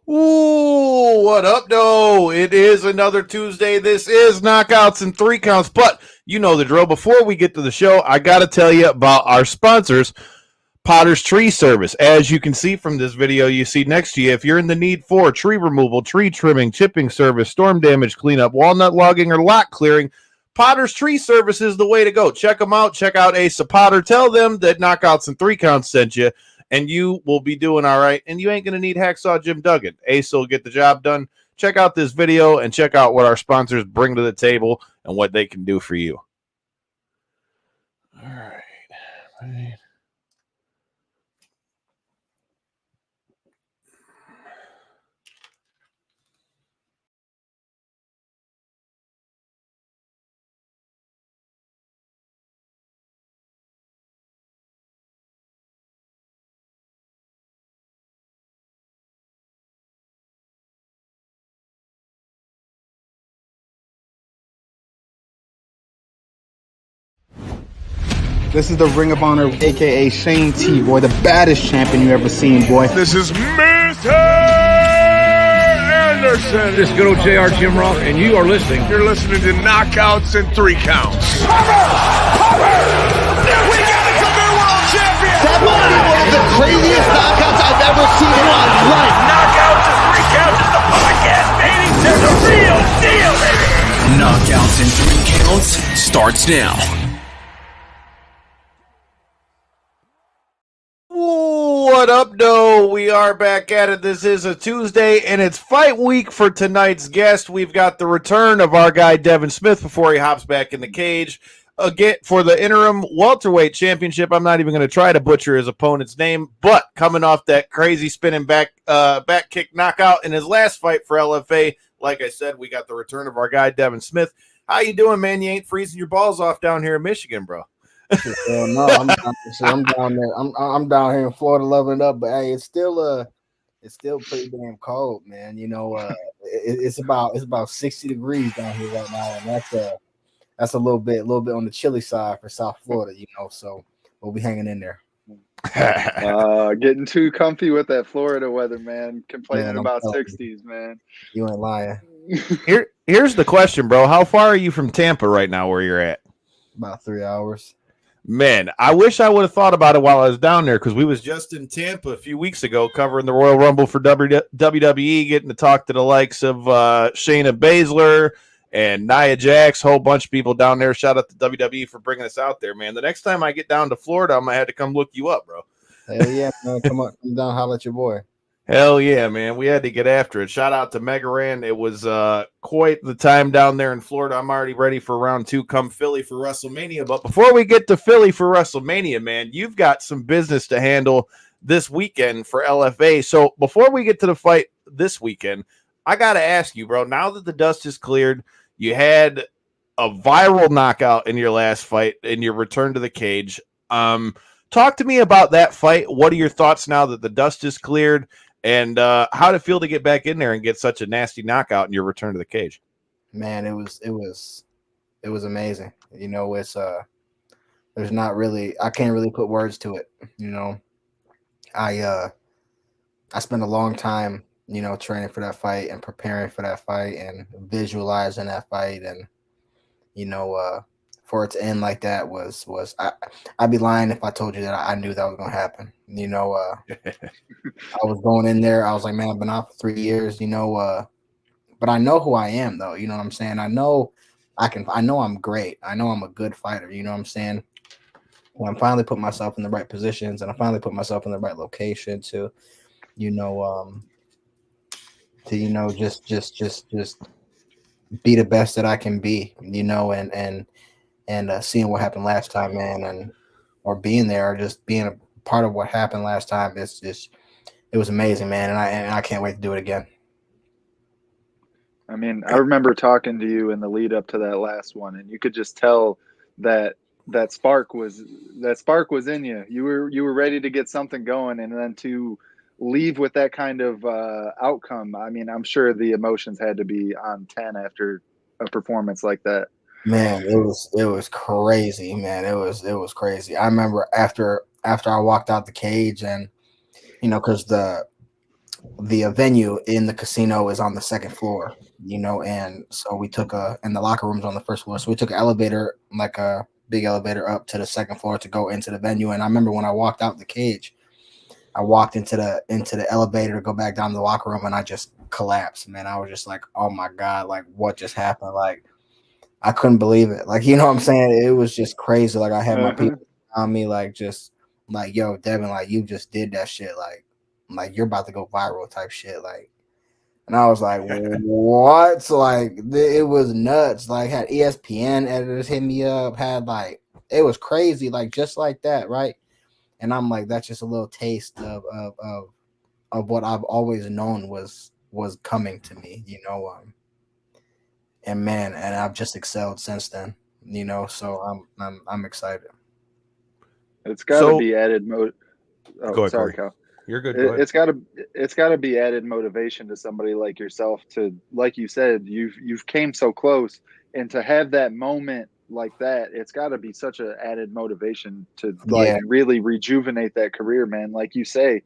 Ooh, what up, though? It is another Tuesday. This is Knockouts and Three Counts, but you know the drill. Before we get to the show, I got to tell you about our sponsors, Potter's Tree Service. As you can see from this video you see next to you, if you're in the need for tree removal, tree trimming, chipping service, storm damage cleanup, walnut logging, or lot clearing, Potter's Tree Service is the way to go. Check them out. Check out Asa Potter. Tell them that Knockouts and Three Counts sent you, and you will be doing all right. And you ain't going to need Hacksaw Jim Duggan. Asa will get the job done. Check out this video and check out what our sponsors bring to the table and what they can do for you. All right. This is the Ring of Honor, a.k.a. Shane T, boy, the baddest champion you ever seen, boy. This is Mr. Anderson. This is good old JR Jim Ross, and you are listening. You're listening to Knockouts and Three Counts. Cover! We got a new world champion! That might be one of the craziest knockouts I've ever seen in my life. Knockouts and Three Counts is the podcast, baby! There's a real deal, baby! Knockouts and Three Counts starts now. What up, though? We are back at it. This is a Tuesday, and it's fight week for tonight's guest. We've got the return of our guy, Devin Smyth, before he hops back in the cage. Again, for the interim Welterweight Championship. I'm not even going to try to butcher his opponent's name, but coming off that crazy spinning back kick knockout in his last fight for LFA, like I said, we got the return of our guy, Devin Smyth. How you doing, man? You ain't freezing your balls off down here in Michigan, bro. No, I'm down there. I'm down here in Florida loving it up, but hey, it's still pretty damn cold, man. You know, it's about 60 degrees down here right now, and that's a little bit on the chilly side for South Florida, you know. So we'll be hanging in there. Getting too comfy with that Florida weather, man. Complaining Man, about 60s, man. You ain't lying. Here's the question, bro. How far are you from Tampa right now where you're at? About 3 hours. Man, I wish I would have thought about it while I was down there because we was just in Tampa a few weeks ago covering the Royal Rumble for WWE, getting to talk to the likes of Shayna Baszler and Nia Jax, whole bunch of people down there. Shout out to WWE for bringing us out there, man. The next time I get down to Florida, I'm going to have to come look you up, bro. Hell yeah, man. Come down, holler at your boy. Hell yeah, man. We had to get after it. Shout out to Megaran. It was quite the time down there in Florida. I'm already ready for round 2. Come Philly for WrestleMania. But before we get to Philly for WrestleMania, man, you've got some business to handle this weekend for LFA. So before we get to the fight this weekend, I got to ask you, bro, now that the dust is cleared, you had a viral knockout in your last fight in your return to the cage. Talk to me about that fight. What are your thoughts now that the dust is cleared? And how did it feel to get back in there and get such a nasty knockout in your return to the cage? Man, it was amazing. You know, it's there's not really, I can't really put words to it. You know, I spent a long time, you know, training for that fight and preparing for that fight and visualizing that fight, and you know, for it to end like that was I'd be lying if I told you that I knew that was gonna happen. You know, I was going in there. I was like, man, I've been out for 3 years. You know, but I know who I am, though. You know what I'm saying? I know I'm great. I know I'm a good fighter. You know what I'm saying? When I finally put myself in the right positions and I finally put myself in the right location to, you know, just be the best that I can be. You know, and seeing what happened last time, man, or being there, or just being a part of what happened last time, it was amazing, man, and I can't wait to do it again. I mean, I remember talking to you in the lead up to that last one, and you could just tell that spark was in you. You were ready to get something going, and then to leave with that kind of outcome. I mean, I'm sure the emotions had to be on 10 after a performance like that. Man, it was crazy, man. It was crazy. I remember after I walked out the cage, and you know, because the the venue in the casino is on the second floor, and so we took and the locker room's on the first floor. So we took an elevator, like a big elevator up to the second floor to go into the venue. And I remember when I walked out the cage, I walked into the elevator to go back down to the locker room, and I just collapsed, man. I was just like, oh my God, like what just happened? Like I couldn't believe it. Like, you know what I'm saying? It was just crazy. Like I had my people on me, like just like, yo, Devin, like you just did that shit. Like you're about to go viral type shit. Like, and I was like, what? Like it was nuts. Like had ESPN editors hit me up, had like, it was crazy. Like just like that. Right. And I'm like, that's just a little taste of what I've always known was coming to me, and man, and I've just excelled since then, so I'm excited. It's got to be added Oh, go ahead, sorry, Corey. Kyle. You're good. It's got to be added motivation to somebody like yourself to, like you said, you've came so close, and to have that moment like that, it's got to be such an added motivation to really rejuvenate that career, man. Like you say,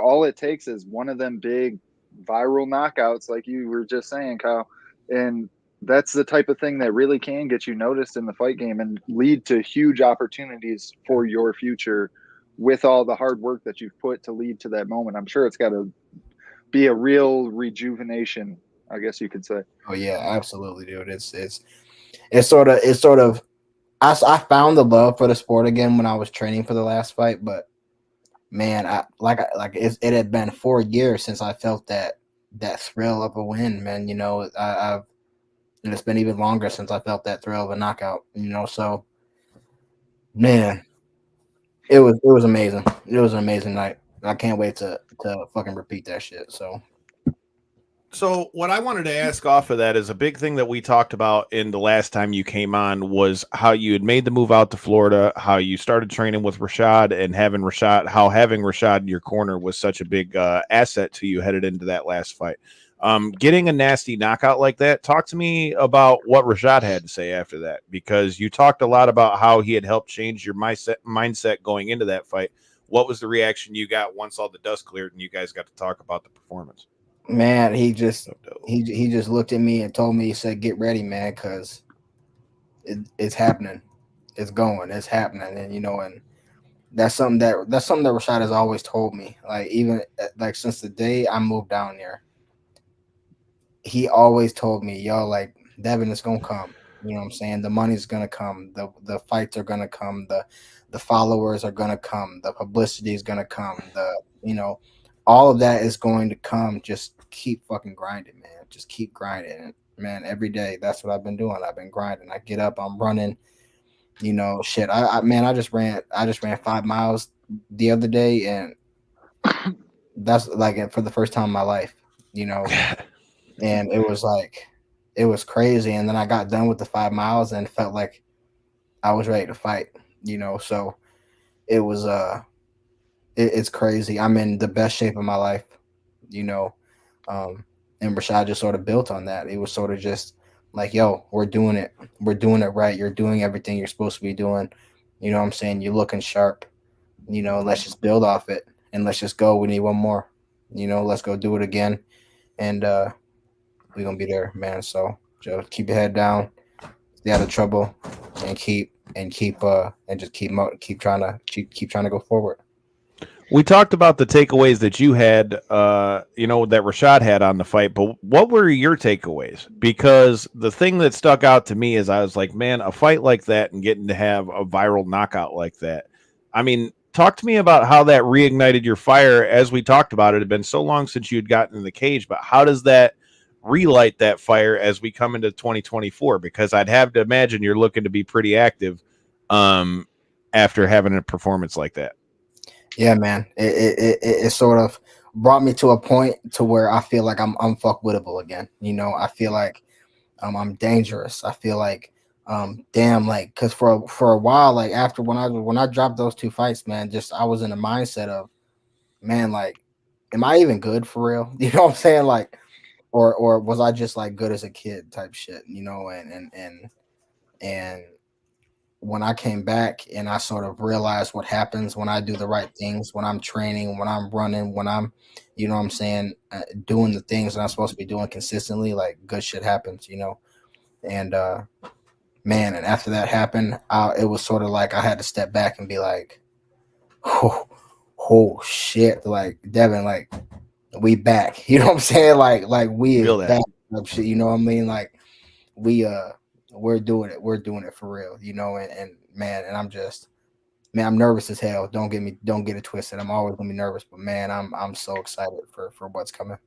all it takes is one of them big viral knockouts, like you were just saying, Kyle, and that's the type of thing that really can get you noticed in the fight game and lead to huge opportunities for your future with all the hard work that you've put to lead to that moment. I'm sure it's got to be a real rejuvenation, I guess you could say. Oh yeah, absolutely, dude. It's sort of I found the love for the sport again when I was training for the last fight, but man, it had been 4 years since I felt that thrill of a win, man. And it's been even longer since I felt that thrill of a knockout, so man, it was amazing. It was an amazing night. I can't wait to fucking repeat that shit. So what I wanted to ask off of that is a big thing that we talked about in the last time you came on was how you had made the move out to Florida, how you started training with Rashad, and having Rashad in your corner was such a big asset to you headed into that last fight. Getting a nasty knockout like that, talk to me about what Rashad had to say after that, because you talked a lot about how he had helped change your mindset going into that fight. What was the reaction you got once all the dust cleared and you guys got to talk about the performance? Man, he just looked at me and told me, he said, "Get ready, man, because it's happening. It's happening." And and that's something that Rashad has always told me. Like even like since the day I moved down there, he always told me, "Yo, like Devin, it's gonna come. You know what I'm saying? The money's gonna come. The fights are gonna come. The followers are gonna come. The publicity is gonna come. All of that is going to come. Just keep fucking grinding, man. Just keep grinding, man. Every day, that's what I've been doing. I've been grinding. I get up, I'm running. Shit. I just ran 5 miles the other day, and that's like for the first time in my life. And it was crazy. And then I got done with the 5 miles and felt like I was ready to fight. So it was it's crazy. I'm in the best shape of my life, and Rashad just sort of built on that. It was sort of just like, yo, we're doing it right. You're doing everything you're supposed to be doing. You know what I'm saying? You're looking sharp. Let's just build off it and let's just go. We need one more. Let's go do it again, and we're gonna be there, man. So just keep your head down, stay out of trouble, and keep trying to go forward. We talked about the takeaways that you had, that Rashad had on the fight, but what were your takeaways? Because the thing that stuck out to me is I was like, man, a fight like that and getting to have a viral knockout like that. I mean, talk to me about how that reignited your fire. As we talked about, it had been so long since you had gotten in the cage, but how does that relight that fire as we come into 2024? Because I'd have to imagine you're looking to be pretty active after having a performance like that. Yeah, man. It sort of brought me to a point to where I feel like I'm unfuckwittable again. I feel like I'm dangerous. I feel like damn, like, because for a while, like after when I dropped those 2 fights, man, just I was in a mindset of, man, like, am I even good for real? You know what I'm saying? Like, or was I just like good as a kid type shit? And when I came back and I sort of realized what happens when I do the right things, when I'm training, when I'm running, when I'm, you know what I'm saying, doing the things that I'm supposed to be doing consistently, like good shit happens, you know. And man, and after that happened, it was sort of like I had to step back and be like, oh shit, like Devin, like we back, you know what I'm saying, like we is back, shit, you know what I mean, like we're doing it for real, you know, and man, and I'm nervous as hell. Don't get it twisted. I'm always gonna be nervous, but man, I'm so excited for what's coming.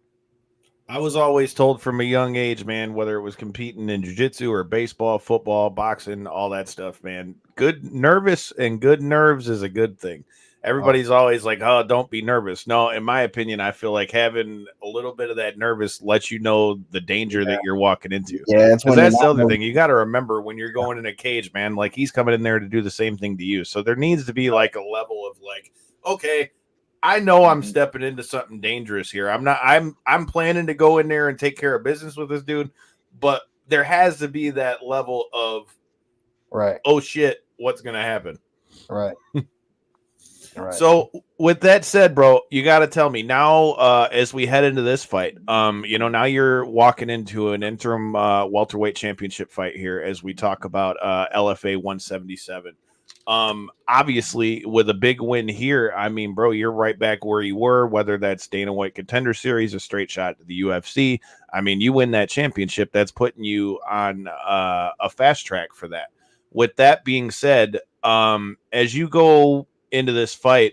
I was always told from a young age, man, whether it was competing in jiu-jitsu or baseball, football, boxing, all that stuff, man, good nerves is a good thing. Everybody's always like, oh, don't be nervous. No, in my opinion, I feel like having a little bit of that nervous lets you know the danger that you're walking into. Yeah, that's the other thing. You got to remember when you're going in a cage, man, like he's coming in there to do the same thing to you. So there needs to be like a level of like, okay, I know I'm stepping into something dangerous here. I'm planning to go in there and take care of business with this dude, but there has to be that level of, right, oh shit, what's going to happen? Right. Right. So with that said, bro, you got to tell me now, as we head into this fight, you know, now you're walking into an interim welterweight championship fight here as we talk about LFA 177. Obviously with a big win here, I mean, bro, you're right back where you were, whether that's Dana White Contender Series, a straight shot to the UFC. I mean, you win that championship, that's putting you on a fast track for that. With that being said, as you go into this fight,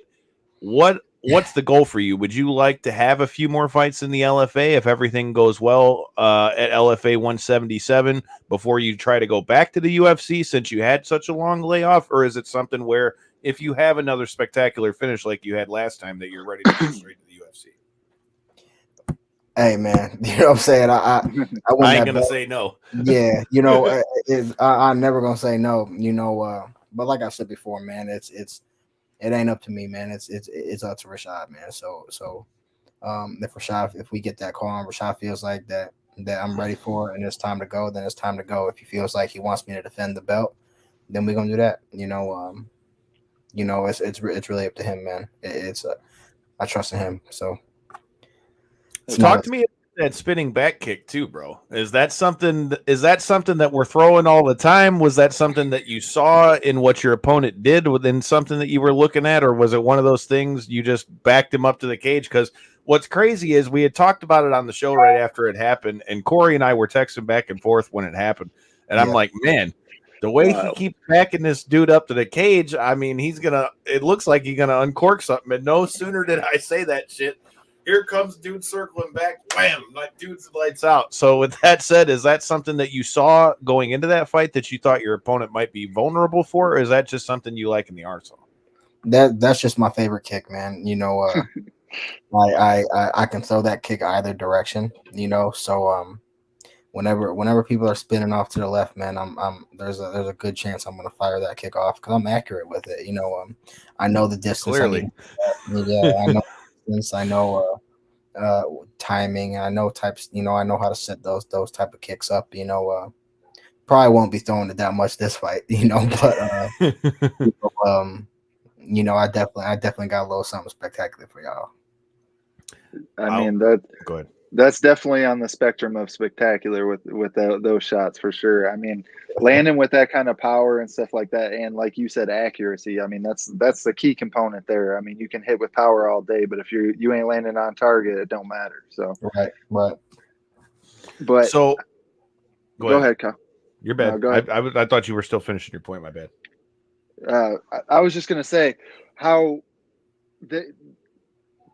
what's the goal for you? Would you like to have a few more fights in the LFA if everything goes well at LFA 177 before you try to go back to the UFC since you had such a long layoff? Or is it something where if you have another spectacular finish like you had last time that you're ready to go straight to the UFC? Hey man, you know what I'm saying? I ain't gonna say no. Yeah, you know, I'm never gonna say no, you know, but like I said before, man, it ain't up to me, man. It's up to Rashad, man. So if we get that call and Rashad feels like that I'm ready for it and it's time to go, then it's time to go. If he feels like he wants me to defend the belt, then we're gonna do that. You know, it's really up to him, man. I trust in him. So talk to me about that spinning back kick too, bro. Is that something that we're throwing all the time? Was that something that you saw in what your opponent did within something that you were looking at, or was it one of those things you just backed him up to the cage? Because what's crazy is we had talked about it on the show right after it happened, and Corey and I were texting back and forth when it happened, and I'm like, man, the way he keeps backing this dude up to the cage, I mean, it looks like he's gonna uncork something, and no sooner did I say that shit, here comes dude circling back, wham, like dude's lights out. So with that said, is that something that you saw going into that fight that you thought your opponent might be vulnerable for, or is that just something you like in the arsenal? That's just my favorite kick, man. You know, I can throw that kick either direction, you know. So whenever people are spinning off to the left, man, there's a good chance I'm gonna fire that kick off because I'm accurate with it. You know, I know the distance. Clearly, I know. I know timing. I know types. You know, I know how to set those type of kicks up. You know, probably won't be throwing it that much this fight. You know, but you know, I definitely got a little something spectacular for y'all. I mean go ahead. That's definitely on the spectrum of spectacular with those shots for sure. I mean, landing with that kind of power and stuff like that, and like you said, accuracy. I mean, that's the key component there. I mean, you can hit with power all day, but if you ain't landing on target, it don't matter. So right. But so go ahead, Kyle. You're bad. Go ahead. I thought you were still finishing your point. My bad. I was just gonna say how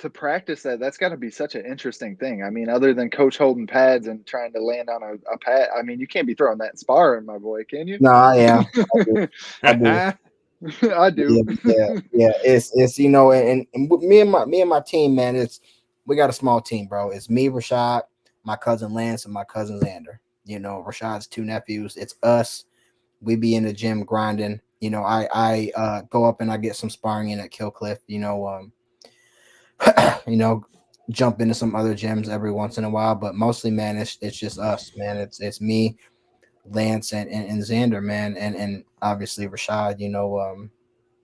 to practice that's got to be such an interesting thing. I mean, other than coach holding pads and trying to land on a pad, I mean, you can't be throwing that in sparring, my boy, can you? No, I am. I do. Yeah. It's you know, and me and my team, man. We got a small team, bro. It's me, Rashad, my cousin Lance, and my cousin Xander. You know, Rashad's two nephews. It's us. We be in the gym grinding. You know, I go up and I get some sparring in at Killcliff. You know, you know, jump into some other gyms every once in a while, but mostly, man, it's just us, man. It's me, Lance and Xander, man, and obviously Rashad, you know,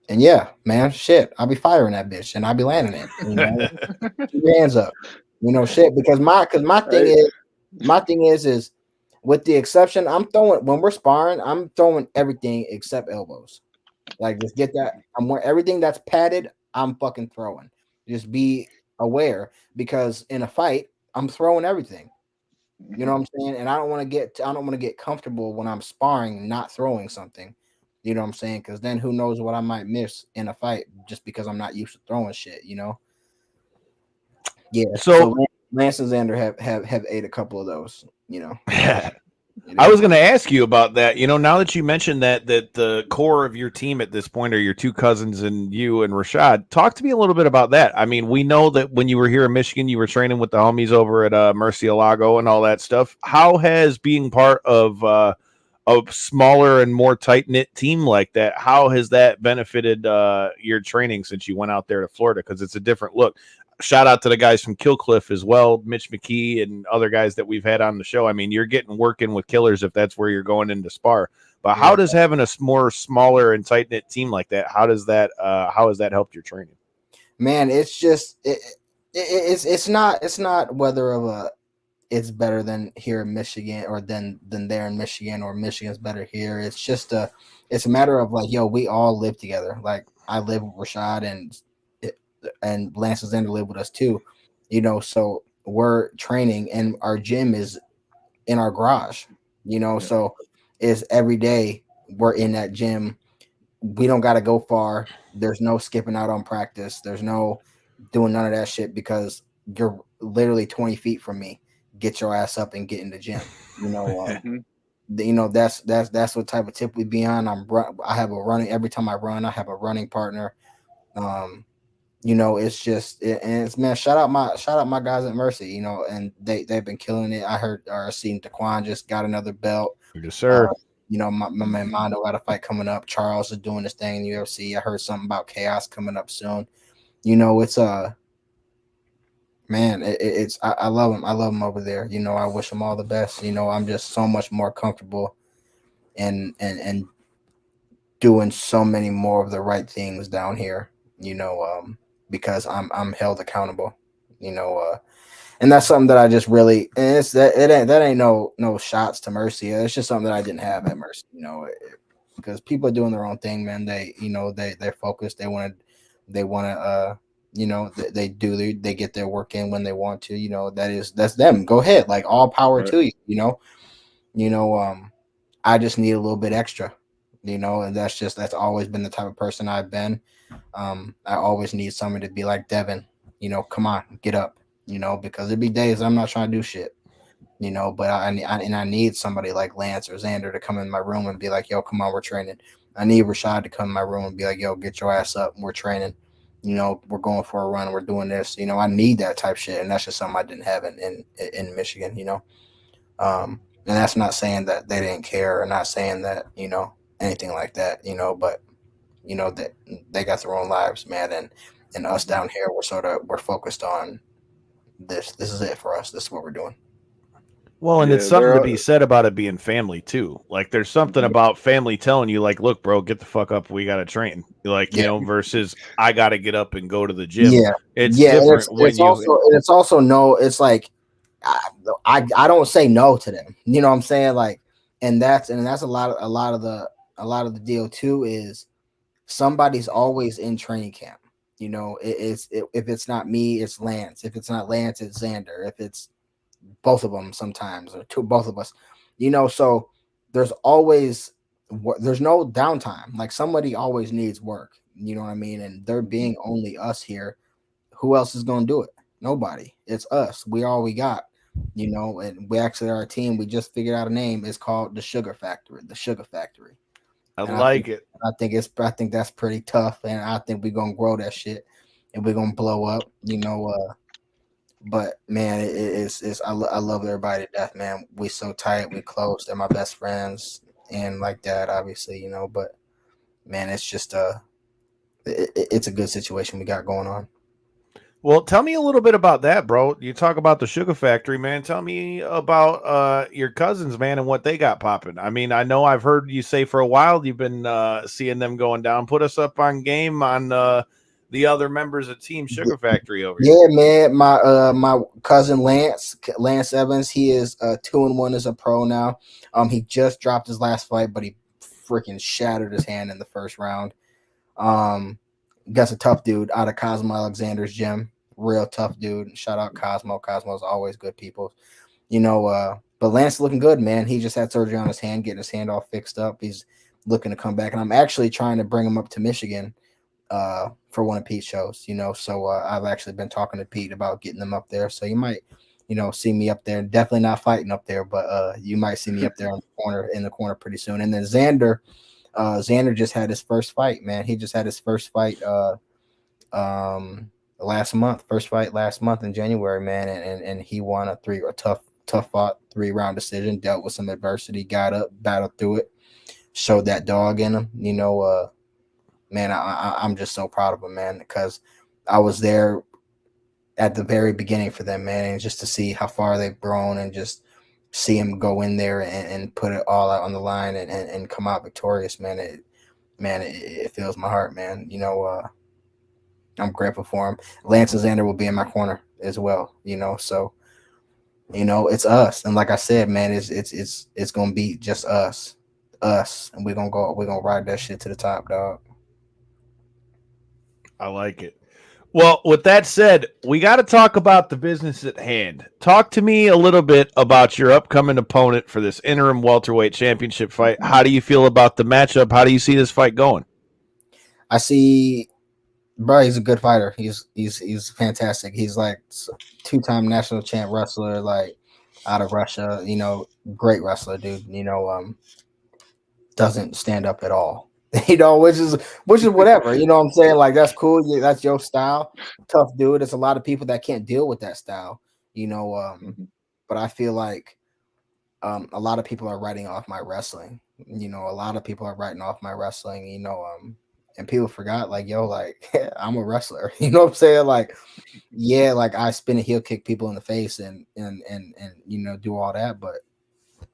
and yeah, man, shit, I'll be firing that bitch and I'll be landing it. You know, keep your hands up, you know, shit. Because my thing is with the exception, I'm throwing when we're sparring, I'm throwing everything except elbows. Like, just get that. Everything that's padded, I'm fucking throwing. Just be aware, because in a fight, I'm throwing everything. You know what I'm saying? And I don't want to get comfortable when I'm sparring not throwing something. You know what I'm saying? Because then who knows what I might miss in a fight just because I'm not used to throwing shit. You know? Yeah. So Lance and Xander have ate a couple of those. You know. I was going to ask you about that. You know, now that you mentioned that the core of your team at this point are your two cousins and you and Rashad, talk to me a little bit about that. I mean, we know that when you were here in Michigan, you were training with the homies over at Murcielago and all that stuff. How has being part of a smaller and more tight-knit team like that, how has that benefited your training since you went out there to Florida? Because it's a different look. Shout out to the guys from Killcliff as well, Mitch McKee and other guys that we've had on the show. I mean, you're getting working with killers if that's where you're going into spar. But how does having a more smaller and tight knit team like that? How has that helped your training? Man, it's just it's not whether it's better than here in Michigan or than there in Michigan, or Michigan's better here. It's just it's a matter of like, yo, we all live together. Like, I live with Rashad and Lance and Xander live with us too, you know, so we're training and our gym is in our garage, you know, so it's every day we're in that gym. We don't got to go far. There's no skipping out on practice. There's no doing none of that shit because you're literally 20 feet from me. Get your ass up and get in the gym. You know, you know, that's what type of tip we be on. I have a running, every time I run, I have a running partner. You know, it's just, and it's, man, shout out my guys at Mercy, you know, and they've been killing it. I heard or seen Daquan just got another belt. Yes, sir. You know, my man Mondo got a fight coming up. Charles is doing this thing in the UFC. I heard something about Chaos coming up soon. You know, it's man, I love him. I love him over there. You know, I wish him all the best. You know, I'm just so much more comfortable and doing so many more of the right things down here. You know, because I'm held accountable, you know, and that's something that I just really, and that ain't no shots to Mercy. It's just something that I didn't have at Mercy, you know, because people are doing their own thing, man. They, you know, they're focused. They want to, you know, they get their work in when they want to, you know, that's them. Go ahead. Like, all power to you, you know, I just need a little bit extra, you know, and that's always been the type of person I've been. I always need somebody to be like, Devin, you know, come on, get up, you know, because there'd be days I'm not trying to do shit, you know, but I need somebody like Lance or Xander to come in my room and be like, yo, come on, we're training. I need Rashad to come in my room and be like, yo, get your ass up, we're training, you know, we're going for a run, we're doing this, you know. I need that type shit, and that's just something I didn't have in Michigan, you know. And that's not saying that they didn't care, or not saying that, you know, anything like that, you know, but you know that they got their own lives, man, and us down here, we're focused on this. This is it for us. This is what we're doing. Well, and it's something to be said about it being family too. Like, there's something about family telling you, like, look, bro, get the fuck up. We got to train. Like, you know, versus I got to get up and go to the gym. Yeah, it's different. It's also no. It's like I don't say no to them. You know what I'm saying? Like, and that's a lot of the deal too is somebody's always in training camp. You know, if it's not me, it's Lance. If it's not Lance, it's Xander. If it's both of them sometimes, or both of us, you know, so there's no downtime. Like, somebody always needs work, you know what I mean? And there being only us here, who else is going to do it? Nobody. It's us. We all we got, you know. And we actually, our team, we just figured out a name. It's called the Sugar Factory. I think that's pretty tough, and I think we're gonna grow that shit, and we're gonna blow up, you know. But man, I love everybody to death, man. We so tight, we close. They're my best friends, and like that, obviously, you know. But man, it's just it's a good situation we got going on. Well, tell me a little bit about that, bro. You talk about the Sugar Factory, man. Tell me about your cousins, man, and what they got popping. I mean, I know I've heard you say for a while you've been seeing them going down. Put us up on game on the other members of Team Sugar Factory over here. Yeah, man. My cousin Lance Evans, he is 2-1 as a pro now. He just dropped his last fight, but he freaking shattered his hand in the first round. That's a tough dude out of Cosmo Alexander's gym. Real tough dude. Shout out Cosmo. Cosmo's always good people. But Lance looking good, man. He just had surgery on his hand, getting his hand all fixed up. He's looking to come back. And I'm actually trying to bring him up to Michigan for one of Pete's shows, So I've actually been talking to Pete about getting them up there. So you might, see me up there. Definitely not fighting up there, but you might see me up there in the corner pretty soon. And then Xander just had his first fight, man. He just had his first fight last month in January, man, and he won a tough fought 3-round decision, dealt with some adversity, got up, battled through it, showed that dog in him. Man, I'm just so proud of him, man, because I was there at the very beginning for them, man, and just to see how far they've grown and just see him go in there and put it all out on the line and come out victorious, man. It fills my heart, man. I'm grateful for him. Lance and Xander will be in my corner as well, so it's us. And like I said, man, it's gonna be just us, and we're gonna ride that shit to the top, dog. I like it. Well, with that said, we got to talk about the business at hand. Talk to me a little bit about your upcoming opponent for this interim welterweight championship fight. How do you feel about the matchup? How do you see this fight going? I see, bro, he's a good fighter. He's fantastic. He's like 2-time national champ wrestler, like out of Russia. Great wrestler, dude. Doesn't stand up at all. Which is whatever. You know what I'm saying? Like, that's cool. Yeah, that's your style. Tough dude. There's a lot of people that can't deal with that style. But I feel like a lot of people are writing off my wrestling. A lot of people are writing off my wrestling. And people forgot, like, yo, like, I'm a wrestler. You know what I'm saying? Like, yeah, like I spin a heel kick people in the face and do all that, but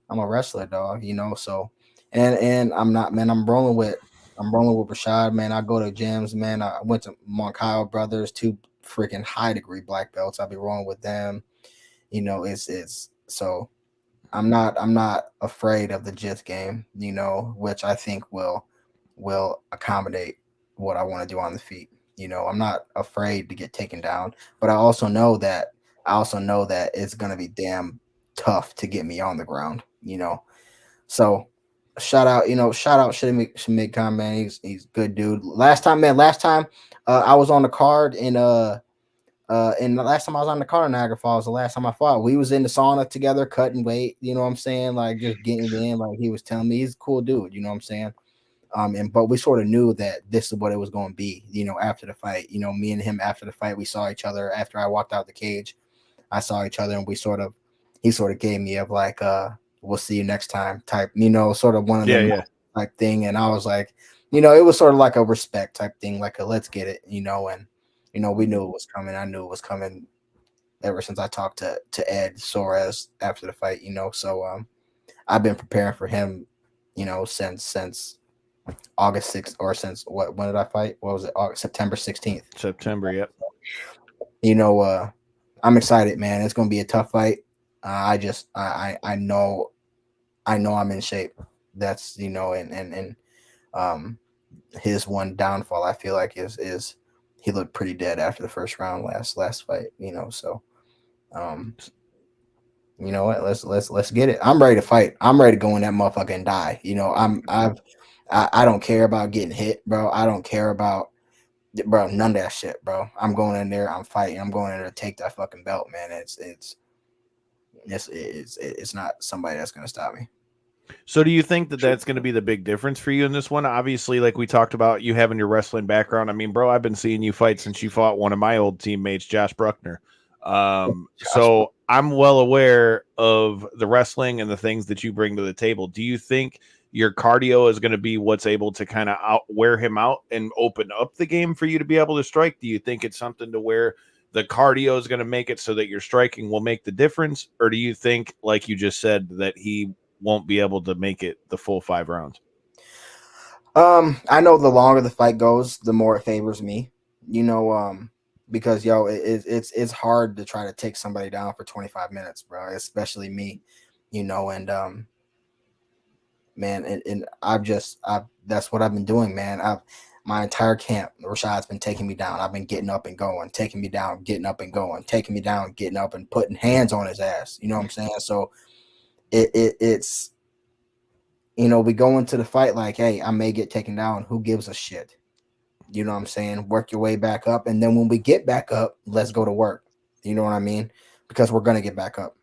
I'm a wrestler, dog. So and I'm not, man. I'm rolling with Rashad, man. I go to gyms, man. I went to Moncayo Brothers, 2 freaking high degree black belts. I'll be rolling with them. It's so I'm not afraid of the JIT game, which I think will accommodate what I want to do on the feet. I'm not afraid to get taken down, but I also know that it's gonna be damn tough to get me on the ground. So shout out Shamik Khan, man. He's good dude. Last time I was on the card and the last time I was on the card in Niagara Falls, the last time I fought, we was in the sauna together, cutting weight. You know what I'm saying? Like, just getting in. Like, he was telling me he's a cool dude. You know what I'm saying? But we sort of knew that this is what it was going to be. After the fight, me and him after the fight, we saw each other. After I walked out the cage, I saw each other, and he sort of gave me of like, we'll see you next time type, sort of one of them type thing. And I was like, it was sort of like a respect type thing, like a let's get it, and we knew it was coming. I knew it was coming ever since I talked to Ed Soares after the fight, so I've been preparing for him, since August 6th, or since when did I fight? What was it? September 16th. September, yep. I'm excited, man. It's going to be a tough fight. I know I'm in shape. That's, and his one downfall, I feel like is he looked pretty dead after the first round last fight, so you know what, let's get it. I'm ready to fight. I'm ready to go in that motherfucker and die. I don't care about getting hit, bro. I don't care about, bro, none of that shit, bro. I'm going in there, I'm fighting, I'm going in there to take that fucking belt, man. It's not somebody that's gonna stop me. So do you think that that's going to be the big difference for you in this one? Obviously, like we talked about, you having your wrestling background. I mean, bro, I've been seeing you fight since you fought one of my old teammates, Josh Bruckner. So I'm well aware of the wrestling and the things that you bring to the table. Do you think your cardio is going to be what's able to kind of wear him out and open up the game for you to be able to strike? Do you think it's something to where the cardio is going to make it so that your striking will make the difference? Or do you think, like you just said, that he won't be able to make it the full 5 rounds? I know the longer the fight goes, the more it favors me, because it's hard to try to take somebody down for 25 minutes, bro, especially me, and man, and that's what I've been doing, man. My entire camp, Rashad's been taking me down. I've been getting up and going, taking me down, getting up and going, taking me down, getting up and putting hands on his ass. You know what I'm saying? So it's we go into the fight like, hey, I may get taken down. Who gives a shit? You know what I'm saying? Work your way back up. And then when we get back up, let's go to work. You know what I mean? Because we're going to get back up.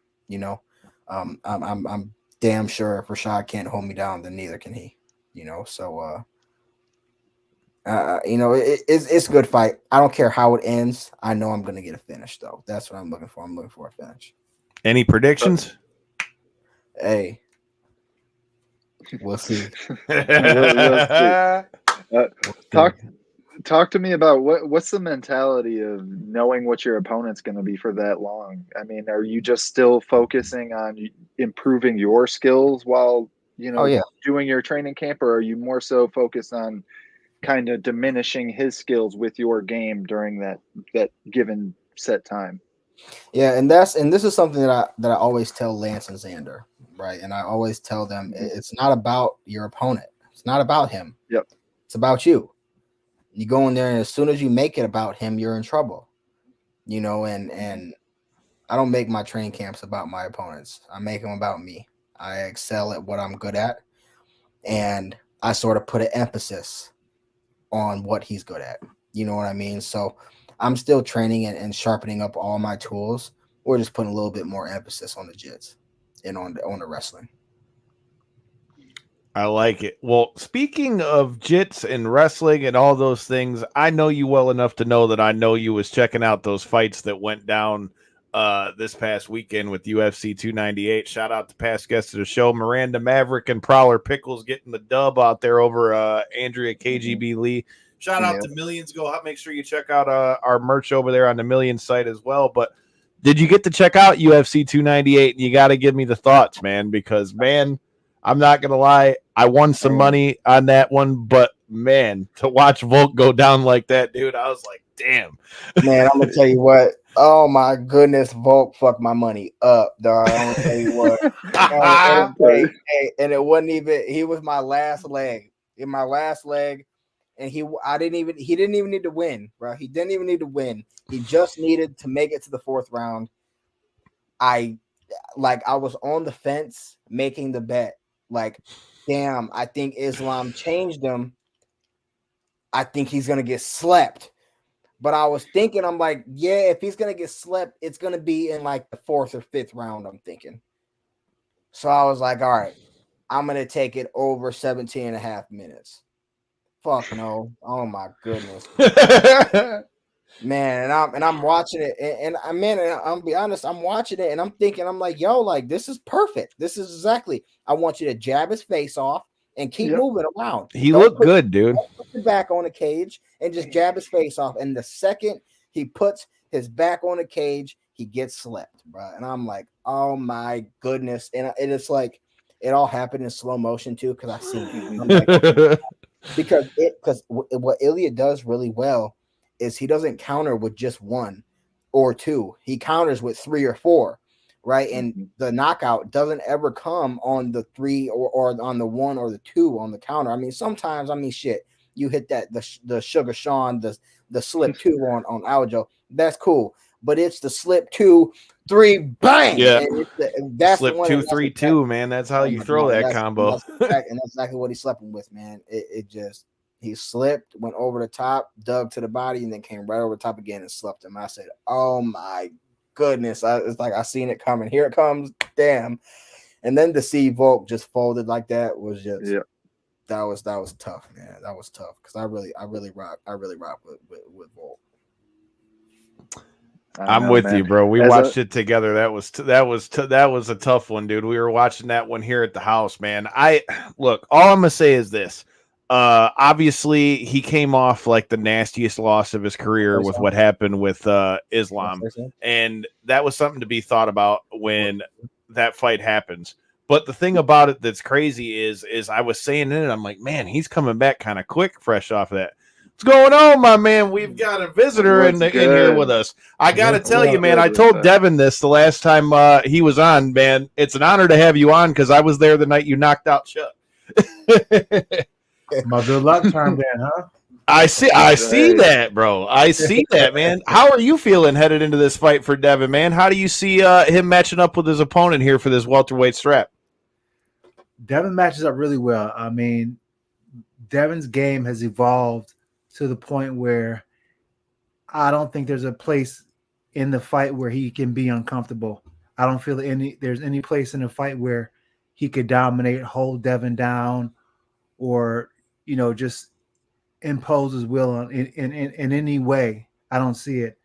I'm damn sure if Rashad can't hold me down, then neither can he, so, it's a good fight. I don't care how it ends. I know I'm going to get a finish though. That's what I'm looking for. I'm looking for a finish. Any predictions? Hey, we'll see. We'll see. Talk to me about what's the mentality of knowing what your opponent's going to be for that long. I mean, are you just still focusing on improving your skills while doing your training camp, or are you more so focused on kind of diminishing his skills with your game during that given set time? Yeah, and this is something that I always tell Lance and Xander, right? And I always tell them it's not about your opponent. It's not about him. Yep. It's about you. You go in there, and as soon as you make it about him, you're in trouble. And I don't make my training camps about my opponents. I make them about me. I excel at what I'm good at, and I sort of put an emphasis on what he's good at. You know what I mean? So I'm still training and sharpening up all my tools. We're just putting a little bit more emphasis on the jits and on the wrestling. I like it. Well, speaking of jits and wrestling and all those things, I know you well enough to know that I know you was checking out those fights that went down this past weekend with UFC 298. Shout out to past guests of the show, Miranda Maverick and Prowler Pickles getting the dub out there over Andrea KGB Lee. Shout out to Millions. Go out, make sure you check out our merch over there on the Millions site as well. But did you get to check out UFC 298? You got to give me the thoughts, man, because, man, I'm not going to lie. I won some money on that one, but, man, to watch Volk go down like that, dude, I was like, damn. Man, I'm going to tell you what. Oh, my goodness. Volk fucked my money up, dog. I'm going to tell you what. And it wasn't even – he was my last leg. In my last leg. And he didn't even need to win, bro. He didn't even need to win. He just needed to make it to the 4th round. I was on the fence making the bet. Like, damn, I think Islam changed him. I think he's going to get slept. But I was thinking, I'm like, yeah, if he's going to get slept, it's going to be in like the 4th or 5th round, I'm thinking. So I was like, all right, I'm going to take it over 17 and a half minutes. Fuck no. Oh my goodness. Man, and I'm watching it, and I'll be honest, I'm watching it and I'm thinking, I'm like, yo, like, this is perfect. This is exactly, I want you to jab his face off and keep moving around. He looked good, dude. Put your back on the cage and just jab his face off. And the second he puts his back on the cage, he gets slept, bro. And I'm like, oh my goodness. And it's like, it all happened in slow motion too, because I seen it. I'm like, because what Ilya does really well is he doesn't counter with just 1 or 2. He counters with 3 or 4, right? And the knockout doesn't ever come on the 3 or on the 1 or the 2 on the counter. I mean, sometimes, shit, you hit that the Sugar Sean, the slip 2 on Aljo. That's cool. But it's the slip 2, 3, bang. Yeah. And that's slip 2, 3, 2, man. That's how you throw that combo. And that's exactly what he slept with, man. It just, he slipped, went over the top, dug to the body, and then came right over the top again and slept him. I said, oh my goodness. It's like I seen it coming. Here it comes. Damn. And then to see Volk just folded like that was just that was tough, man. That was tough because I really rock with Volk. I'm with you, bro. We watched it together. That was a tough one, dude. We were watching that one here at the house, man. Look, all I'm gonna say is this. Obviously he came off like the nastiest loss of his career with what happened with Islam, and that was something to be thought about when that fight happens. But the thing about it that's crazy is I was saying in it, I'm like, man, he's coming back kind of quick, fresh off of that. What's going on, my man? We've got a visitor in here with us. I got to tell you, man, I told Devin this the last time he was on, man. It's an honor to have you on because I was there the night you knocked out Chuck. My good luck charm then, huh? I see that, bro. I see that, man. How are you feeling headed into this fight for Devin, man? How do you see him matching up with his opponent here for this welterweight strap? Devin matches up really well. I mean, Devin's game has evolved to the point where I don't think there's a place in the fight where he can be uncomfortable. I don't feel there's any place in the fight where he could dominate, hold Devin down, or just impose his will in any way. I don't see it.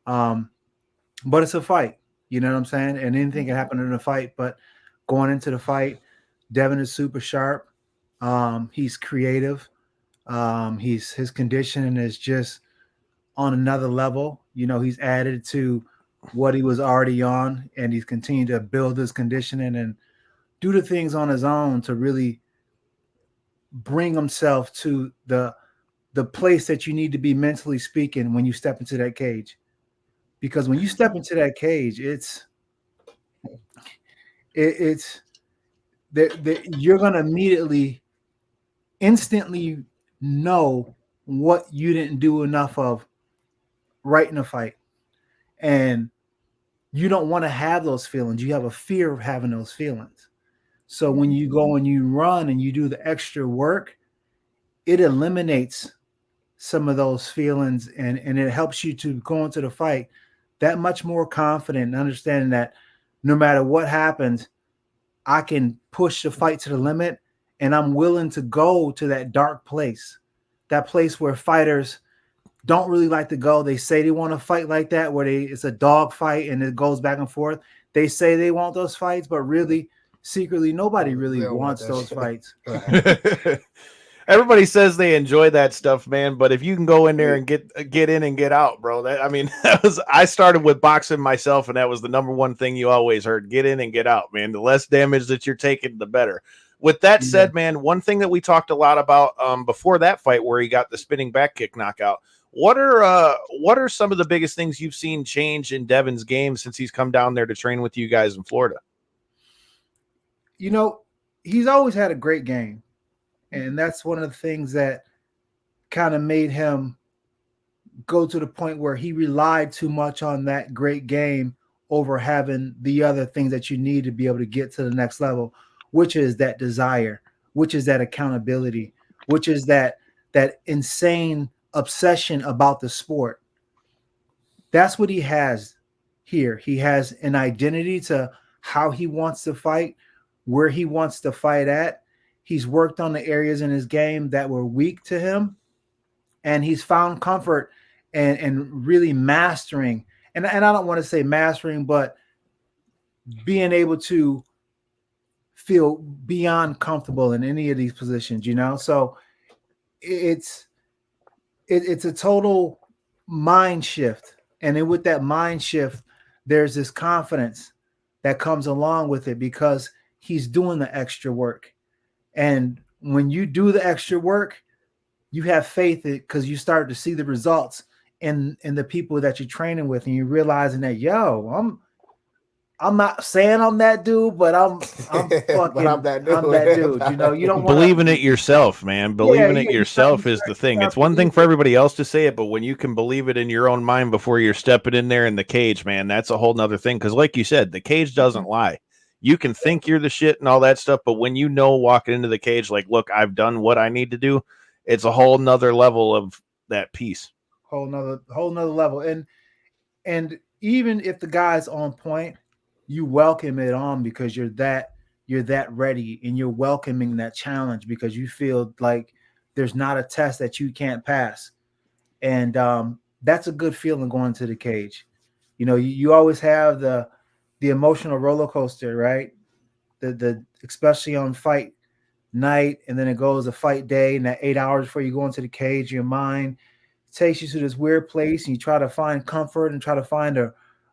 But it's a fight. You know what I'm saying? And anything can happen in a fight. But going into the fight, Devin is super sharp. He's creative. His conditioning is just on another level. He's added to what he was already on, and he's continued to build his conditioning and do the things on his own to really bring himself to the place that you need to be mentally speaking when you step into that cage. Because when you step into that cage, it's that you're going to instantly know what you didn't do enough of right in a fight. And you don't want to have those feelings. You have a fear of having those feelings. So when you go and you run and you do the extra work, it eliminates some of those feelings and it helps you to go into the fight that much more confident and understanding that no matter what happens, I can push the fight to the limit, and I'm willing to go to that dark place, that place where fighters don't really like to go. They say they want to fight like that, where it's a dog fight and it goes back and forth. They say they want those fights, but really, secretly, nobody really wants those fights. Everybody says they enjoy that stuff, man. But if you can go in there and get in and get out, bro, I started with boxing myself, and that was the number one thing you always heard: get in and get out, man. The less damage that you're taking, the better. With that said, man, one thing that we talked a lot about before that fight, where he got the spinning back kick knockout. What are some of the biggest things you've seen change in Devin's game since he's come down there to train with you guys in Florida? He's always had a great game. And that's one of the things that kind of made him go to the point where he relied too much on that great game over having the other things that you need to be able to get to the next level, which is that desire, which is that accountability, which is that insane obsession about the sport. That's what he has here. He has an identity to how he wants to fight, where he wants to fight at. He's worked on the areas in his game that were weak to him, and he's found comfort and really mastering. And I don't want to say mastering, but being able to feel beyond comfortable in any of these positions, So it's a total mind shift. And then with that mind shift, there's this confidence that comes along with it because he's doing the extra work. And when you do the extra work, you have faith because you start to see the results in the people that you're training with, and you're realizing that, I'm not saying I'm that dude, but I'm fucking I'm that dude. You don't believe in it yourself, man. Believing it yourself is the thing. It's one thing for everybody else to say it, but when you can believe it in your own mind before you're stepping in there in the cage, man, that's a whole nother thing. Because like you said, the cage doesn't lie. You can think you're the shit and all that stuff, but when walking into the cage, like, look, I've done what I need to do, it's a whole nother level of that piece. Whole nother level. And even if the guy's on point, you welcome it on because you're that ready, and you're welcoming that challenge because you feel like there's not a test that you can't pass. And that's a good feeling going to the cage. You always have the emotional roller coaster, right? The especially on fight night, and then it goes to fight day, and that 8 hours before you go into the cage, your mind takes you to this weird place, and you try to find comfort and try to find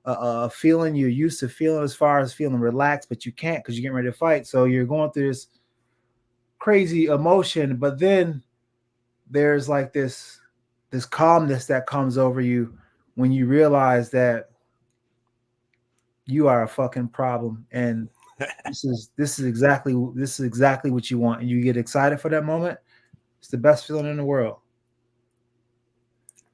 a feeling you're used to feeling as far as feeling relaxed, but you can't because you're getting ready to fight. So you're going through this crazy emotion, but then there's like this calmness that comes over you when you realize that you are a fucking problem, and this is exactly what you want, and you get excited for that moment. It's the best feeling in the world.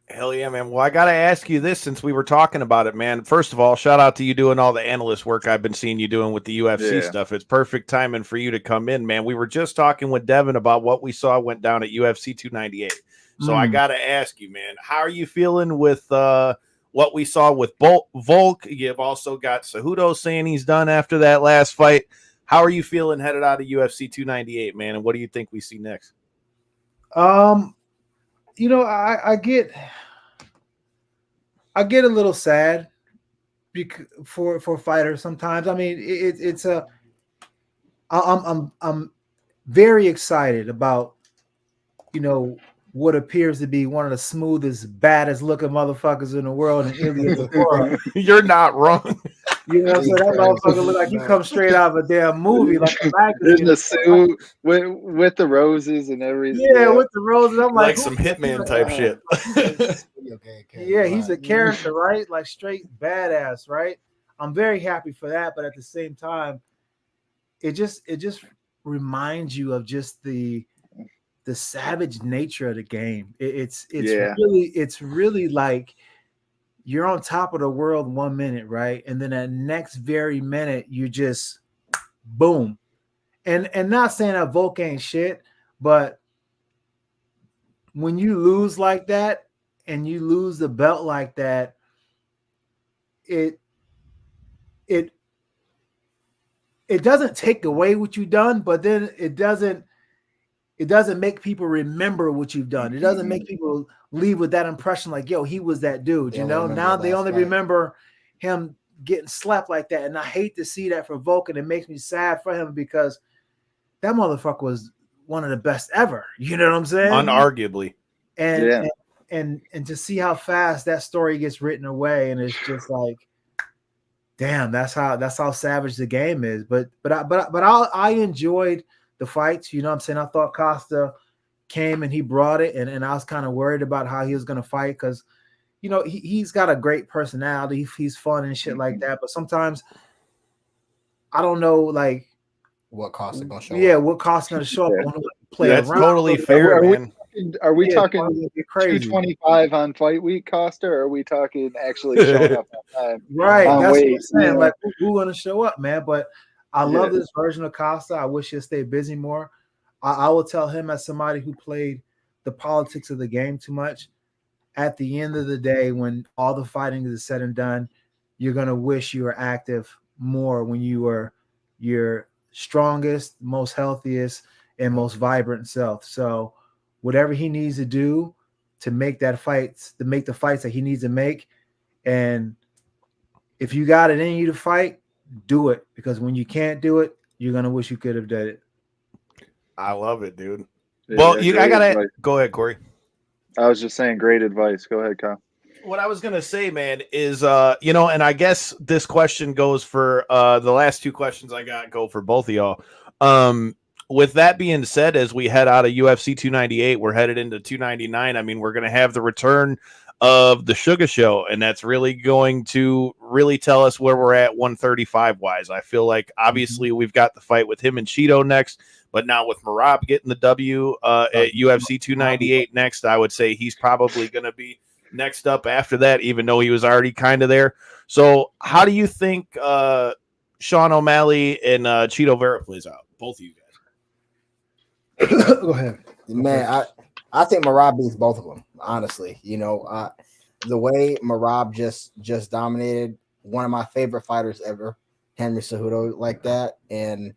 Hell yeah, man. Well, I got to ask you this since we were talking about it, man. First of all, shout out to you doing all the analyst work I've been seeing you doing with the UFC stuff. It's perfect timing for you to come in, man. We were just talking with Devin about what we saw went down at UFC 298. So I got to ask you, man, how are you feeling with what we saw with Volk? You've also got Cejudo saying he's done after that last fight. How are you feeling headed out of UFC 298, man? And what do you think we see next? You know, I get a little sad for fighters sometimes. I mean, I'm very excited about, you know, what appears to be one of the smoothest, baddest looking motherfuckers in the world, and You're not wrong. You know what I'm saying? That motherfucker look like he comes straight out of a damn movie, like a in the suit with the roses and everything. Yeah, with the roses. I'm like some Hitman type shit. Yeah, he's a character, right? Like straight badass, right? I'm very happy for that, but at the same time, it just reminds you of just the savage nature of the game. It's really like you're on top of the world 1 minute, right? And then that next very minute, you just boom. And not saying that Volk ain't shit, but when you lose like that and you lose the belt like that, it doesn't take away what you've done, but then it doesn't make people remember what you've done. It doesn't make people leave with that impression like, yo, he was that dude, you know? Now they only remember him getting slapped like that. And I hate to see that for Volk, and it makes me sad for him because that motherfucker was one of the best ever. You know what I'm saying? Unarguably. And to see how fast that story gets written away, and it's just like, damn, that's how savage the game is. But I enjoyed the fights, you know what I'm saying? I thought Costa came and he brought it, and I was kind of worried about how he was going to fight because, you know, he's got a great personality. He's fun and shit like that. But sometimes I don't know, like, what Costa going to show up. What Costa going to show up. Play That's around. Totally fair, man. Are we talking 225 on fight week, Costa, or are we talking actually showing up on time? Right. That's what I'm saying. Like, who's going to show up, man? But I love this version of Costa. I wish he'd stay busy more. I will tell him, as somebody who played the politics of the game too much, at the end of the day, when all the fighting is said and done, you're going to wish you were active more when you were your strongest, most healthiest, and most vibrant self. So whatever he needs to do to make the fights that he needs to make, and if you got it in you to fight, do it, because when you can't do it, you're gonna wish you could have done it. I love it, dude. Well, I gotta go ahead, Corey. I was just saying, great advice. Go ahead, Kyle. What I was gonna say, man, is you know, and I guess this question goes for the last two questions I got go for both of y'all. With that being said, as we head out of UFC 298, we're headed into 299. I mean, we're gonna have the return of the Sugar Show, and that's really going to really tell us where we're at 135 wise. I feel like obviously we've got the fight with him and Cheeto next, but now with Merab getting the W at UFC 298 next, I would say he's probably going to be next up after that, even though he was already kind of there. So how do you think Sean O'Malley and Cheeto Vera plays out? Both of you guys. Go ahead. Man, I think Merab beats both of them, honestly. You know, the way Merab just dominated one of my favorite fighters ever, Henry Cejudo, like that, and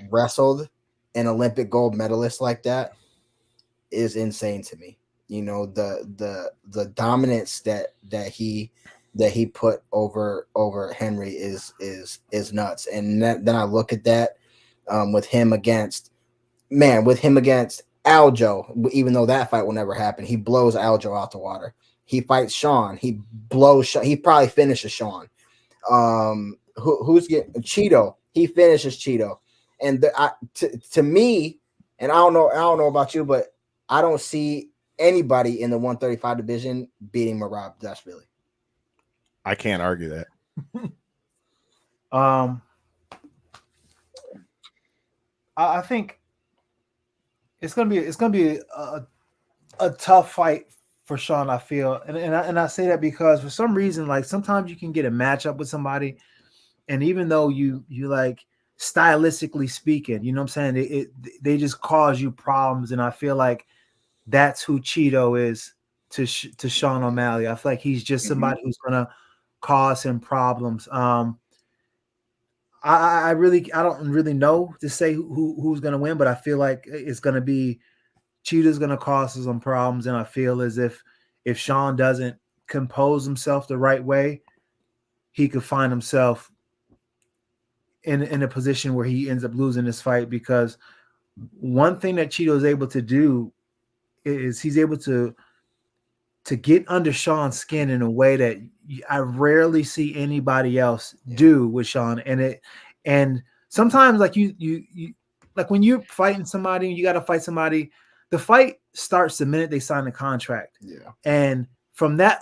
wrestled an Olympic gold medalist like that is insane to me. You know, the dominance that he put over Henry is nuts. And then I look at that with him against man, with him against Aljo, even though that fight will never happen, he blows Aljo out the water. He fights Sean. He blows. He probably finishes Sean. Who's getting Cheeto? He finishes Cheeto. And to me, and I don't know about you, but I don't see anybody in the 135 division beating Merab Dashvili. I can't argue that. I think it's gonna be a tough fight for Sean. I feel, and I say that because for some reason, like sometimes you can get a matchup with somebody, and even though you like stylistically speaking, you know what I'm saying, they just cause you problems, and I feel like that's who Cheeto is to Sean O'Malley. I feel like he's just somebody who's gonna cause him problems. I don't really know to say who's gonna win, but I feel like it's gonna be Cheetah's gonna cause some problems, and I feel as if Sean doesn't compose himself the right way, he could find himself in a position where he ends up losing this fight. Because one thing that Cheeto is able to do is he's able to get under Sean's skin in a way that I rarely see anybody else do with Sean. And sometimes like you like when you're fighting somebody, you got to fight somebody, the fight starts the minute they sign the contract. Yeah. And from that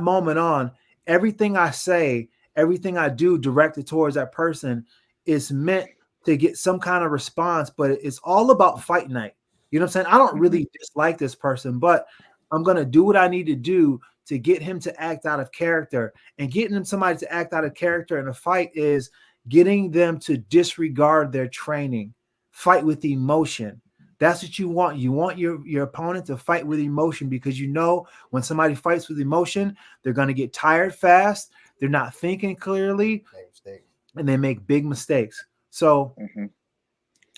moment on, everything I say, everything I do directed towards that person is meant to get some kind of response, but it's all about fight night. You know what I'm saying? I don't really dislike this person, but I'm going to do what I need to do to get him to act out of character. And getting him somebody to act out of character in a fight is getting them to disregard their training, fight with emotion. That's what you want. You want your opponent to fight with emotion, because you know when somebody fights with emotion, they're going to get tired fast. They're not thinking clearly, and they make big mistakes. So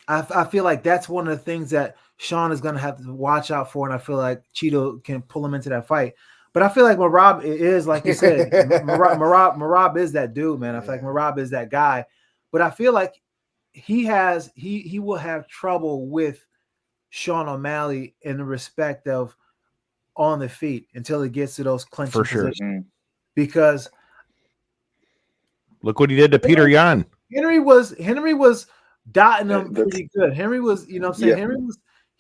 I feel like that's one of the things that Sean is going to have to watch out for, and I feel like Cheeto can pull him into that fight. But I feel like Merab is, like you said, Merab is that dude, man. I feel like Merab is that guy. But I feel like he will have trouble with Sean O'Malley in the respect of on the feet until he gets to those clinching positions. Because look what he did to Peter Yan. Henry was dotting him pretty good. Henry was, you know what I'm saying? Henry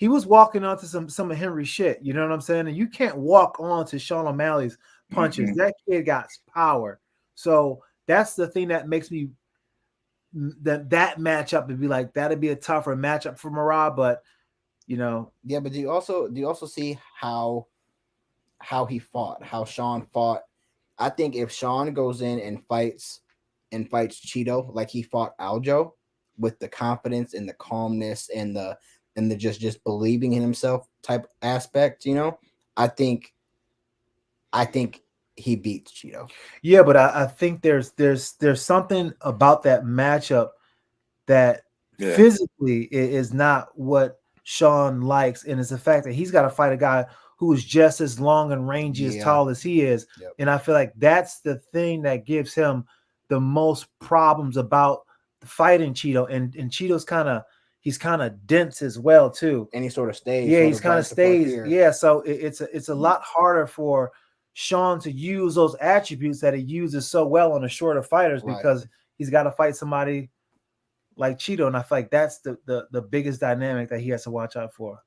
was walking onto some of Henry's shit, you know what I'm saying? And you can't walk onto Sean O'Malley's punches. That kid got power. So that's the thing that makes me that matchup would be like, that'd be a tougher matchup for Merab, but you know. Yeah, but do you also see how he fought, how Sean fought? I think if Sean goes in and fights Cheeto like he fought Aljo, with the confidence and the calmness and the just believing in himself type aspect, you know, I think he beats Cheeto. Yeah, but I think there's something about that matchup that physically is not what Sean likes, and it's the fact that he's got to fight a guy who is just as long and rangy, as tall as he is. And I feel like that's the thing that gives him the most problems about fighting Cheeto. And Cheeto's he's kind of dense as well too. And he sort of stays. Yeah, he's kind of stays. Yeah, so it's a lot harder for Sean to use those attributes that he uses so well on the shorter fighters, because he's got to fight somebody like Cheeto. And I feel like that's the biggest dynamic that he has to watch out for.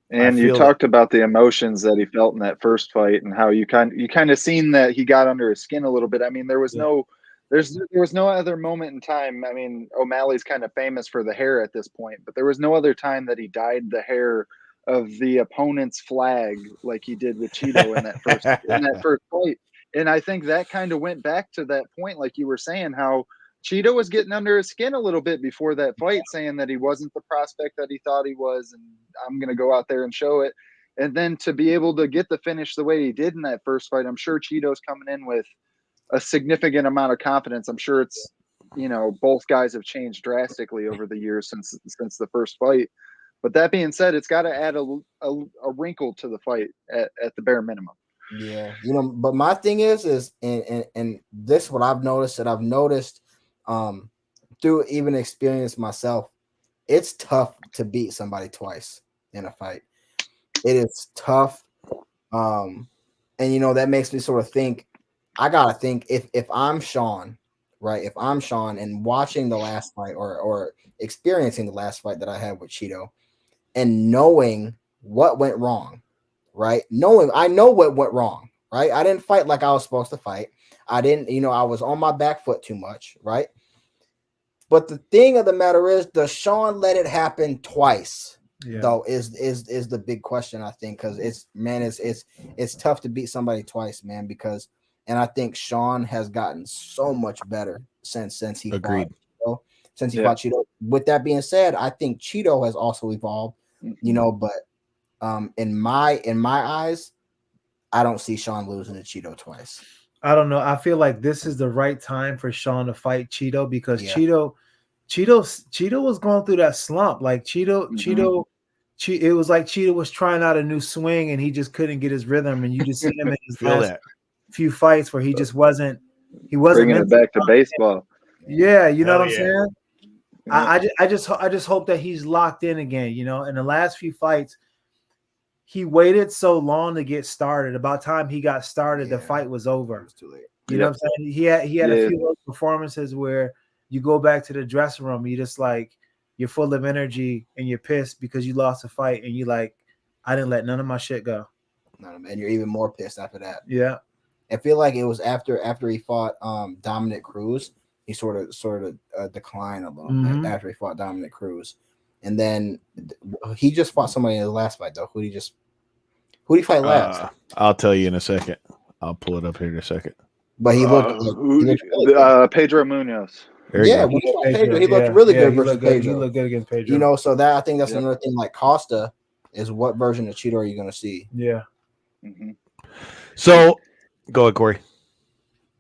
And you talked about the emotions that he felt in that first fight, and how you kind of seen that he got under his skin a little bit. I mean, there was no other moment in time. I mean, O'Malley's kind of famous for the hair at this point, but there was no other time that he dyed the hair of the opponent's flag like he did with Cheeto in that first fight. And I think that kind of went back to that point, like you were saying, how Cheeto was getting under his skin a little bit before that fight, saying that he wasn't the prospect that he thought he was, and I'm going to go out there and show it. And then to be able to get the finish the way he did in that first fight, I'm sure Cheeto's coming in with a significant amount of confidence. I'm sure it's, you know, both guys have changed drastically over the years since the first fight. But that being said, it's got to add a wrinkle to the fight at the bare minimum. Yeah, you know, but my thing is and this what I've noticed through even experience myself. it's tough to beat somebody twice in a fight. It is tough. And that makes me sort of think, I gotta think if I'm Sean, right? If I'm Sean and watching the last fight or experiencing the last fight that I had with Cheeto and knowing what went wrong, right? I know what went wrong, right? I didn't fight like I was supposed to fight. I didn't, I was on my back foot too much, right? But the thing of the matter is, does Sean let it happen twice? Yeah. Though is the big question, I think, because it's tough to beat somebody twice, man. And I think Sean has gotten so much better since he Agreed. fought Cheeto. With that being said, I think Cheeto has also evolved, but in my eyes, I don't see Sean losing to Cheeto twice. I don't know. I feel like this is the right time for Sean to fight Cheeto because Cheeto was going through that slump. Like Cheeto, it was like Cheeto was trying out a new swing and he just couldn't get his rhythm. And you just see him in his last few fights where he wasn't bringing it back to baseball. Yeah, you know what I'm saying? I just hope that he's locked in again. In the last few fights, he waited so long to get started. About time he got started, the fight was over. It was too late. You know what I'm saying? He had a few of those performances where you go back to the dressing room, you just like you're full of energy and you're pissed because you lost a fight and you like, I didn't let none of my shit go. No, man, you're even more pissed after that. Yeah. I feel like it was after he fought Dominic Cruz, he sort of declined a little bit after he fought Dominic Cruz. And then he just fought somebody in the last fight, though. Who did he fight last? I'll tell you in a second. I'll pull it up here in a second. But he looked Pedro Munoz. He looked really good versus Pedro. He looked good against Pedro. So that I think that's another thing. Like Costa is what version of Cheeto are you going to see? Yeah. Mm-hmm. So go ahead, Corey.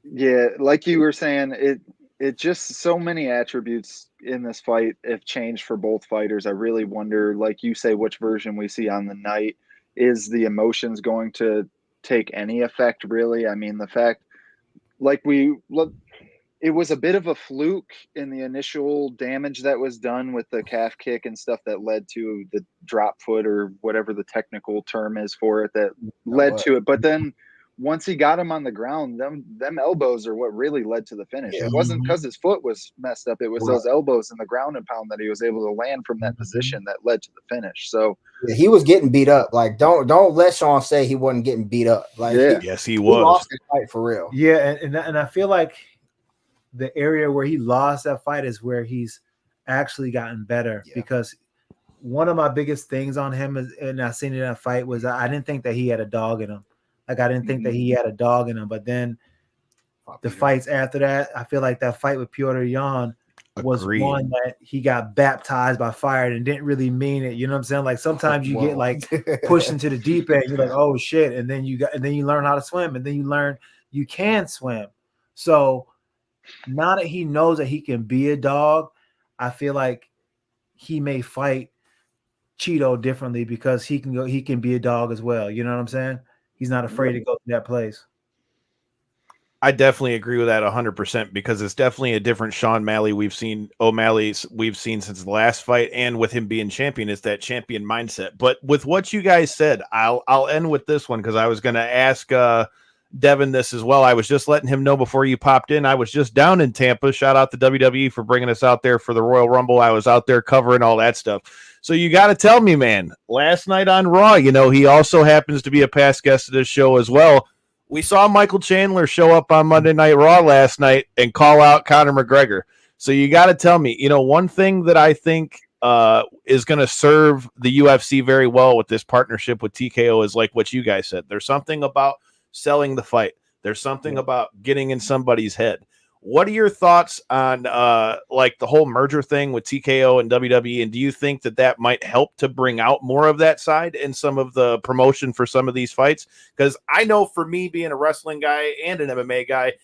Yeah, like you were saying, it just so many attributes in this fight have changed for both fighters. I really wonder, like you say, which version we see on the night. Is the emotions going to take any effect, really? I mean, the fact, it was a bit of a fluke in the initial damage that was done with the calf kick and stuff that led to the drop foot or whatever the technical term is for it that led to it. But then once he got him on the ground, them elbows are what really led to the finish. It wasn't because his foot was messed up. It was those elbows and the ground and pound that he was able to land from that position that led to the finish. So he was getting beat up. Like, don't let Sean say he wasn't getting beat up. Like, yes, he was. He lost the fight for real. Yeah, and I feel like the area where he lost that fight is where he's actually gotten better because one of my biggest things on him is, and I seen it in that fight, was I didn't think that he had a dog in him. Like, I didn't think that he had a dog in him. But then the fights after that, I feel like that fight with Piotr Jan was one that he got baptized by fire and didn't really mean it. You know what I'm saying? Like, sometimes you get like pushed into the deep end. You're like, oh shit. And then you learn how to swim, and then you learn you can swim. So now that he knows that he can be a dog, I feel like he may fight Cheeto differently because he can be a dog as well. You know what I'm saying? He's not afraid to go to that place. I definitely agree with that 100% because it's definitely a different Sean O'Malley we've seen since the last fight, and with him being champion, it's that champion mindset. But with what you guys said, I'll end with this one because I was going to ask Devin this as well. I was just letting him know before you popped in. I was just down in Tampa. Shout out to WWE for bringing us out there for the Royal Rumble. I was out there covering all that stuff. So you got to tell me, man, last night on Raw, he also happens to be a past guest of this show as well. We saw Michael Chandler show up on Monday Night Raw last night and call out Conor McGregor. So you got to tell me, one thing that I think is going to serve the UFC very well with this partnership with TKO is like what you guys said. There's something about selling the fight. There's something about getting in somebody's head. What are your thoughts on like the whole merger thing with TKO and WWE? And do you think that might help to bring out more of that side in some of the promotion for some of these fights? Because I know for me being a wrestling guy and an MMA guy,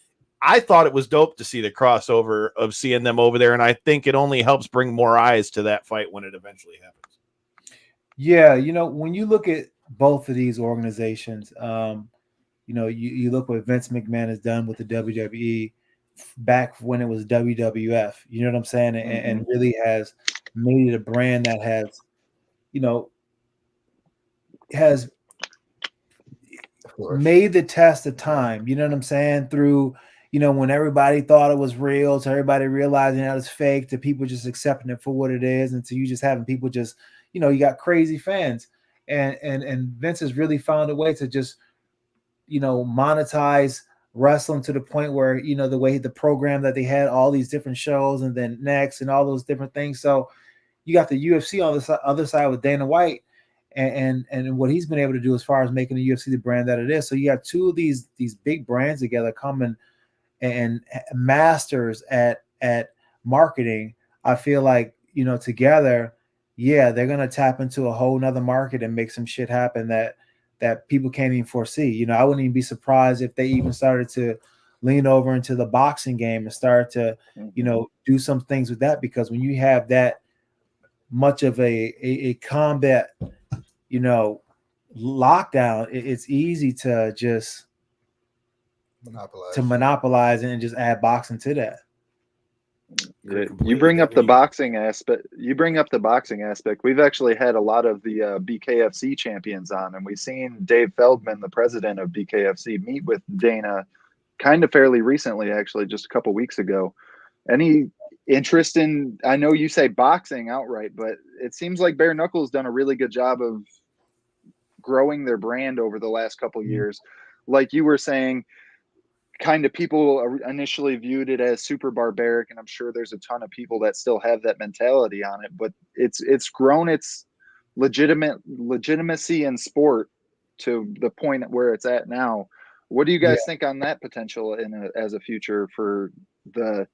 I thought it was dope to see the crossover of seeing them over there. And I think it only helps bring more eyes to that fight when it eventually happens. Yeah. When you look at both of these organizations, you look what Vince McMahon has done with the WWE back when it was WWF, you know what I'm saying? And really has made it a brand that has, has made the test of time. You know what I'm saying? Through, when everybody thought it was real, to everybody realizing that it's fake, to people just accepting it for what it is, and to you just having people just, you got crazy fans. And Vince has really found a way to just, monetize wrestling to the point where, the way the program that they had, all these different shows, and then next and all those different things. So you got the UFC on the other side with Dana White and what he's been able to do as far as making the UFC the brand that it is. So you have two of these big brands together coming and masters at marketing. I feel like, together, they're going to tap into a whole nother market and make some shit happen that people can't even foresee. I wouldn't even be surprised if they even started to lean over into the boxing game and start to, do some things with that, because when you have that much of a combat, lockdown, it's easy to just monopolize and just add boxing to that. You bring up the boxing aspect. We've actually had a lot of the BKFC champions on, and we've seen Dave Feldman, the president of BKFC, meet with Dana kind of fairly recently, actually, just a couple weeks ago. Any interest in, I know you say boxing outright, but it seems like Bare Knuckles done a really good job of growing their brand over the last couple years. Like you were saying, kind of people initially viewed it as super barbaric, and I'm sure there's a ton of people that still have that mentality on it, but it's grown its legitimacy in sport to the point where it's at now. What do you guys think on that potential as a future for the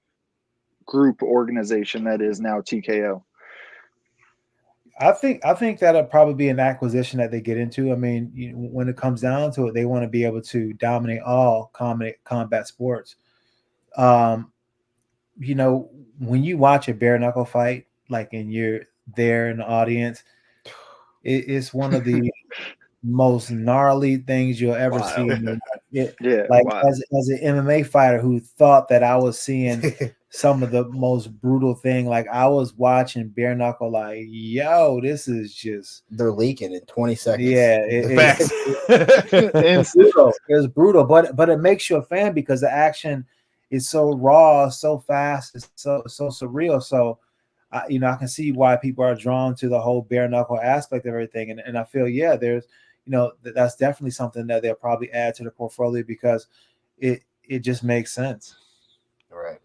group organization that is now TKO? I think that'll probably be an acquisition that they get into. I mean, when it comes down to it, they want to be able to dominate all combat sports. When you watch a bare knuckle fight, like, and you're there in the audience, it's one of the most gnarly things you'll ever see. As an MMA fighter who thought that I was seeing some of the most brutal thing, like I was watching bare knuckle, like, yo, this is just, they're leaking in 20 seconds. It's brutal. It's brutal, but it makes you a fan because the action is so raw, so fast, it's so surreal. So I can see why people are drawn to the whole bare knuckle aspect of everything, and I feel there's that's definitely something that they'll probably add to the portfolio because it just makes sense. Right.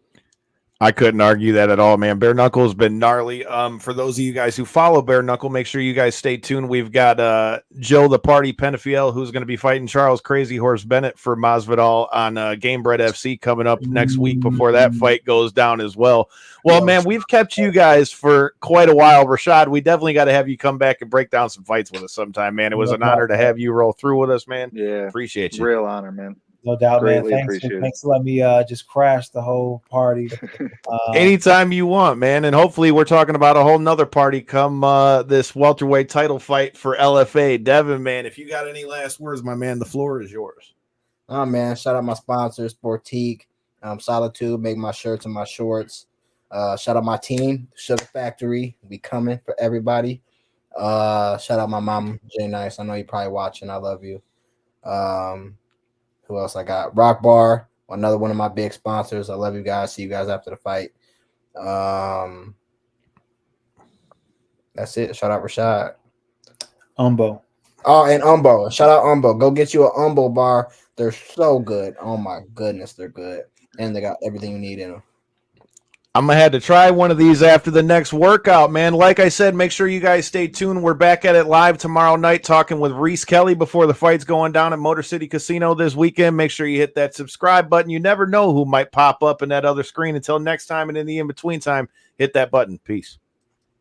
I couldn't argue that at all, man. Bare Knuckle has been gnarly. For those of you guys who follow Bare Knuckle, make sure you guys stay tuned. We've got Joe the Party Penafiel, who's going to be fighting Charles Crazy Horse Bennett for Masvidal on Gamebred FC coming up next week before that fight goes down as well. Well, man, we've kept you guys for quite a while. Rashad, we definitely got to have you come back and break down some fights with us sometime, man. It was an honor to have you roll through with us, man. Yeah. Appreciate you. Real honor, man. No doubt, Greatly man. Thanks for letting me just crash the whole party. Anytime you want, man. And hopefully we're talking about a whole nother party come this welterweight title fight for LFA. Devin, man, if you got any last words, my man, the floor is yours. Oh, man. Shout out my sponsors, Sportique, Solitude, make my shirts and my shorts. Shout out my team, Sugar Factory. We coming for everybody. Shout out my mom, Jay Nice. I know you're probably watching. I love you. Who else I got? Rock Bar, another one of my big sponsors. I love you guys. See you guys after the fight. That's it. Shout out Rashad. Umbo. Oh, and Umbo. Shout out Umbo. Go get you an Umbo bar. They're so good. Oh my goodness, they're good. And they got everything you need in them. I'm going to have to try one of these after the next workout, man. Like I said, make sure you guys stay tuned. We're back at it live tomorrow night talking with Reese Kelly before the fight's going down at Motor City Casino this weekend. Make sure you hit that subscribe button. You never know who might pop up in that other screen. Until next time and in the in-between time, hit that button. Peace.